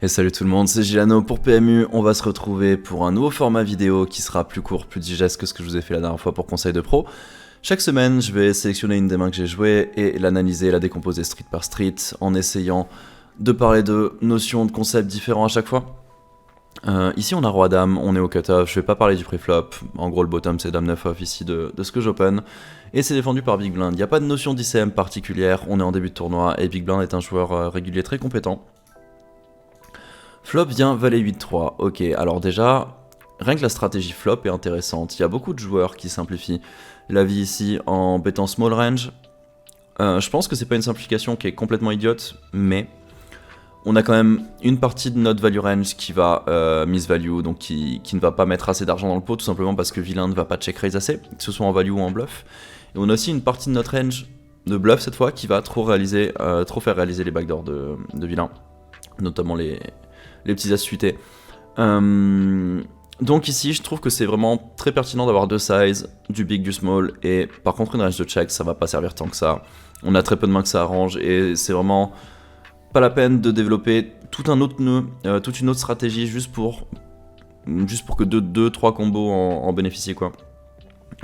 Et salut tout le monde, c'est Gilano pour PMU. On va se retrouver pour un nouveau format vidéo qui sera plus court, plus digeste que ce que je vous ai fait la dernière fois pour Conseil de Pro. Chaque semaine, je vais sélectionner une des mains que j'ai jouées et l'analyser, la décomposer street par street en essayant de parler de notions, de concepts différents à chaque fois. Ici on a Roi Dame, on est au cutoff, je vais pas parler du pré-flop, en gros le bottom c'est Dame 9 off ici de ce que j'open, et c'est défendu par Big Blind. Il n'y a pas de notion d'ICM particulière, on est en début de tournoi et Big Blind est un joueur régulier très compétent. Flop vient Valet 8-3, ok, alors déjà, rien que la stratégie flop est intéressante, il y a beaucoup de joueurs qui simplifient la vie ici en bettant small range. Je pense que c'est pas une simplification qui est complètement idiote, mais on a quand même une partie de notre value range qui va miss value, donc qui ne va pas mettre assez d'argent dans le pot, tout simplement parce que vilain ne va pas check raise assez, que ce soit en value ou en bluff. Et on a aussi une partie de notre range de bluff cette fois qui va trop faire réaliser les backdoors de vilain, notamment les petits as suités. Donc ici, je trouve que c'est vraiment très pertinent d'avoir deux sizes, du big, du small, et par contre une range de check, ça va pas servir tant que ça. On a très peu de mains que ça arrange, et c'est vraiment pas la peine de développer tout un autre nœud, toute une autre stratégie juste pour que 2-3 combos en bénéficient quoi.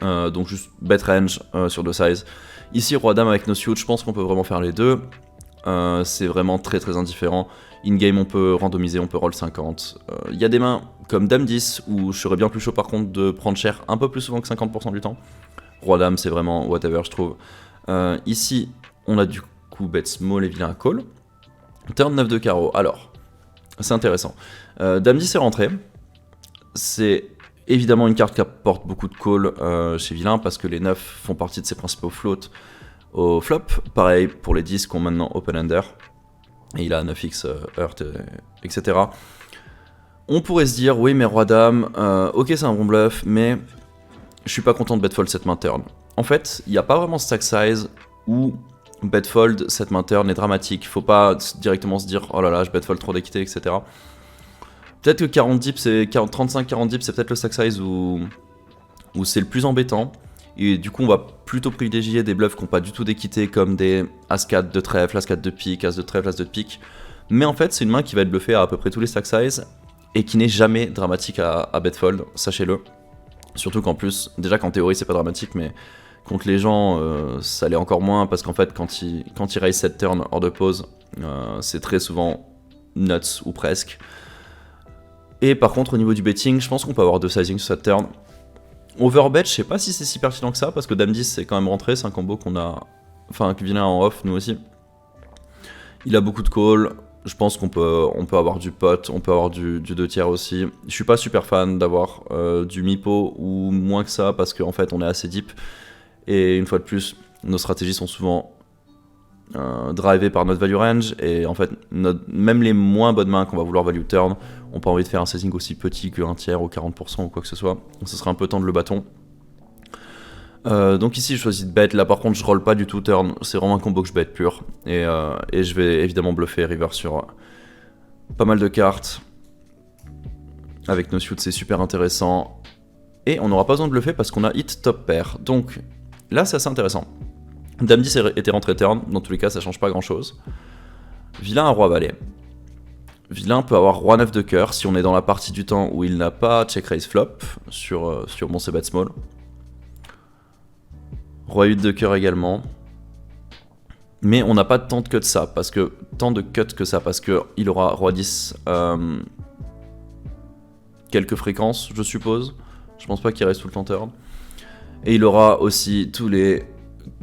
Donc juste bet range sur deux sizes. Ici Roi Dame avec no suit, je pense qu'on peut vraiment faire les deux. C'est vraiment très très indifférent. In-game on peut randomiser, on peut roll 50. Il y a des mains comme Dame 10 où je serais bien plus chaud par contre de prendre cher un peu plus souvent que 50% du temps. Roi Dame c'est vraiment whatever je trouve. Ici on a du coup bet small et vilain à call. Turn 9 de carreau, alors c'est intéressant. Dame 10 est rentré. C'est évidemment une carte qui apporte beaucoup de call chez vilain parce que les 9 font partie de ses principaux floats au flop. Pareil pour les 10 qui ont maintenant open-ender. Et il a 9x Hurt, etc. On pourrait se dire, oui mais Roi Dame, ok c'est un bon bluff, mais je suis pas content de bet fold cette main turn. En fait, il n'y a pas vraiment stack size où bet fold cette main turn est dramatique. Faut pas directement se dire, oh là là, je bet fold trop d'équité, etc. Peut-être que 40 dips, 35-40 dips, c'est peut-être le stack size où c'est le plus embêtant. Et du coup, on va plutôt privilégier des bluffs qui n'ont pas du tout d'équité, comme des As-4 de trèfle, As-4 de pique, As de trèfle, As de pique. Mais en fait, c'est une main qui va être bluffée à peu près tous les stack size et qui n'est jamais dramatique à bet fold, sachez-le. Surtout qu'en plus, déjà qu'en théorie, c'est pas dramatique, mais contre les gens, ça l'est encore moins parce qu'en fait, quand ils raise cette turn hors de pause, c'est très souvent nuts ou presque. Et par contre, au niveau du betting, je pense qu'on peut avoir deux sizing sur cette turn. Overbet, je sais pas si c'est si pertinent que ça, parce que Dame 10 c'est quand même rentré, c'est un combo qu'on a. Enfin, que vilain en off, nous aussi. Il a beaucoup de call, je pense qu'on peut avoir du pot, on peut avoir du 2 tiers aussi. Je suis pas super fan d'avoir du mi-pot ou moins que ça, parce qu'en fait on est assez deep. Et une fois de plus, nos stratégies sont souvent drivées par notre value range, et en fait, même les moins bonnes mains qu'on va vouloir value turn, on pas envie de faire un sizing aussi petit que 1 tiers ou 40% ou quoi que ce soit. Donc, ce serait un peu tendre le bâton. Donc ici je choisis de bet. Là par contre je roll pas du tout turn. C'est vraiment un combo que je bet pur. Et je vais évidemment bluffer river sur pas mal de cartes. Avec no suit c'est super intéressant. Et on n'aura pas besoin de bluffer parce qu'on a hit top pair. Donc là c'est assez intéressant. Dame 10 était rentré turn. Dans tous les cas ça change pas grand chose. Vilain à roi valet. Vilain peut avoir roi 9 de cœur si on est dans la partie du temps où il n'a pas check raise flop sur mon c bet small. Roi 8 de cœur également. Mais on n'a pas tant de cut que ça parce que il aura roi 10 quelques fréquences je suppose. Je pense pas qu'il reste tout le temps turn. Et il aura aussi tous les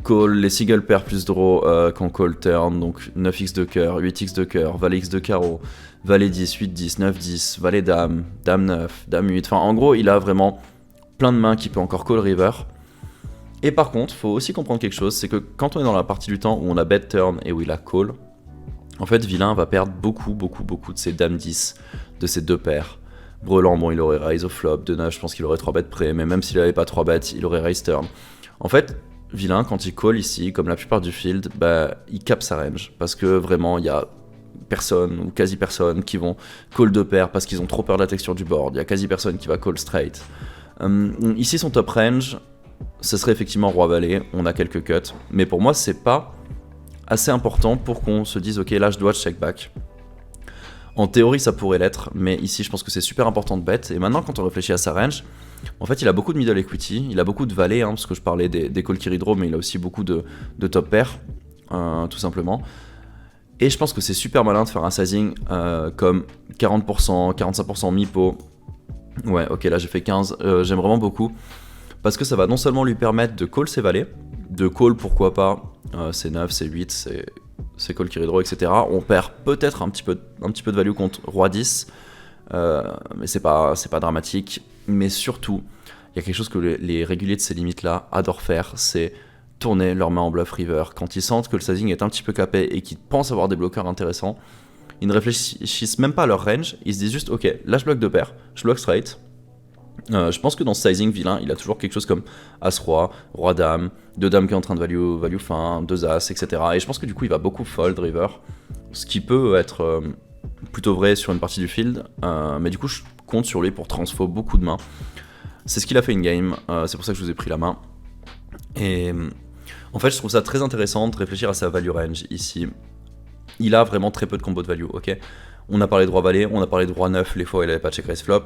call, les single pair plus draw qu'on call turn, donc 9x de cœur, 8x de cœur, valet x de carreau, valet 10, 8 10, 9 10, valet dame, dame 9, dame 8, enfin en gros il a vraiment plein de mains qui peut encore call river. Et par contre, faut aussi comprendre quelque chose, c'est que quand on est dans la partie du temps où on a bet turn et où il a call, en fait vilain va perdre beaucoup de ses dames 10, de ses deux paires. Brelan, bon il aurait raise au flop, de 9 je pense qu'il aurait 3 bêtes près, mais même s'il avait pas 3 bêtes, il aurait raise turn. En fait, vilain, quand il call ici, comme la plupart du field, bah, il capte sa range. Parce que vraiment, il y a personne ou quasi personne qui vont call de pair parce qu'ils ont trop peur de la texture du board. Il y a quasi personne qui va call straight. Ici, son top range, ce serait effectivement roi valet. On a quelques cuts. Mais pour moi, c'est pas assez important pour qu'on se dise, ok, là, je dois check back. En théorie, ça pourrait l'être, mais ici, je pense que c'est super important de bet. Et maintenant, quand on réfléchit à sa range, en fait, il a beaucoup de middle equity, il a beaucoup de valets, hein, parce que je parlais des call carry draw, mais il a aussi beaucoup de top pair, tout simplement. Et je pense que c'est super malin de faire un sizing comme 40%, 45% mi-pot. Ouais, ok, là j'ai fait 15, j'aime vraiment beaucoup. Parce que ça va non seulement lui permettre de call ses valets, de call pourquoi pas, C9, C8, c'est call carry draw, etc. On perd peut-être un petit peu de value contre roi 10, mais c'est pas dramatique. Mais surtout, il y a quelque chose que les réguliers de ces limites-là adorent faire, c'est tourner leur main en bluff river. Quand ils sentent que le sizing est un petit peu capé et qu'ils pensent avoir des bloqueurs intéressants, ils ne réfléchissent même pas à leur range, ils se disent juste ok, là je bloque deux paires, je bloque straight. Je pense que dans ce sizing vilain, il a toujours quelque chose comme As-Roi, Roi-Dame, 2 dames qui est en train de value fin, 2 As, etc. Et je pense que du coup, il va beaucoup fold river, ce qui peut être plutôt vrai sur une partie du field, mais du coup, je compte sur lui pour transfo beaucoup de mains. C'est ce qu'il a fait in-game, c'est pour ça que je vous ai pris la main. Et en fait, je trouve ça très intéressant de réfléchir à sa value range ici. Il a vraiment très peu de combos de value, ok. On a parlé de Roi-Valet, on a parlé de Roi-9 les fois où il n'avait pas check raise flop.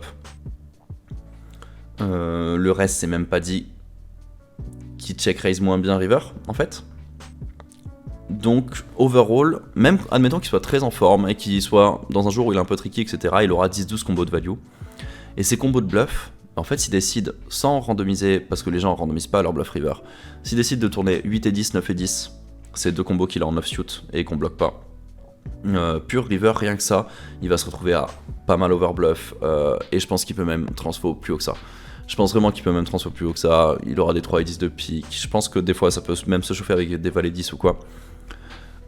Le reste, c'est même pas dit qu'il check raise moins bien river, en fait. Donc, overall, même admettons qu'il soit très en forme et qu'il soit dans un jour où il est un peu tricky, etc., il aura 10-12 combos de value. Et ces combos de bluff, en fait, s'il décide, sans randomiser, parce que les gens randomisent pas leur bluff river, s'il décide de tourner 8 et 10, 9 et 10, c'est deux combos qu'il a en 9 suit et qu'on bloque pas. Pure river, rien que ça, il va se retrouver à pas mal overbluff, et je pense qu'il peut même transfo plus haut que ça. Je pense vraiment qu'il peut même transfo plus haut que ça, il aura des 3 et 10 de pique, je pense que des fois ça peut même se chauffer avec des valets 10 ou quoi.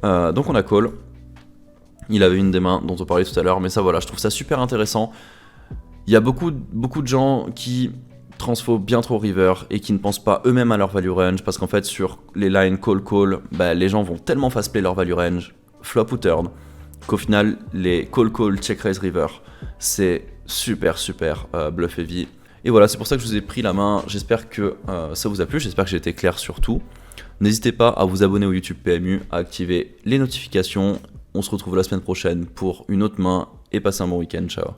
Donc on a call, il avait une des mains dont on parlait tout à l'heure, mais ça voilà, je trouve ça super intéressant. Il y a beaucoup de gens qui transfo bien trop river et qui ne pensent pas eux-mêmes à leur value range, parce qu'en fait sur les lines call, bah, les gens vont tellement fast play leur value range, flop ou turn, qu'au final les call check raise river, c'est super bluff heavy. Et voilà, c'est pour ça que je vous ai pris la main, j'espère que ça vous a plu, j'espère que j'ai été clair sur tout. N'hésitez pas à vous abonner au YouTube PMU, à activer les notifications, on se retrouve la semaine prochaine pour une autre main et passez un bon week-end, ciao.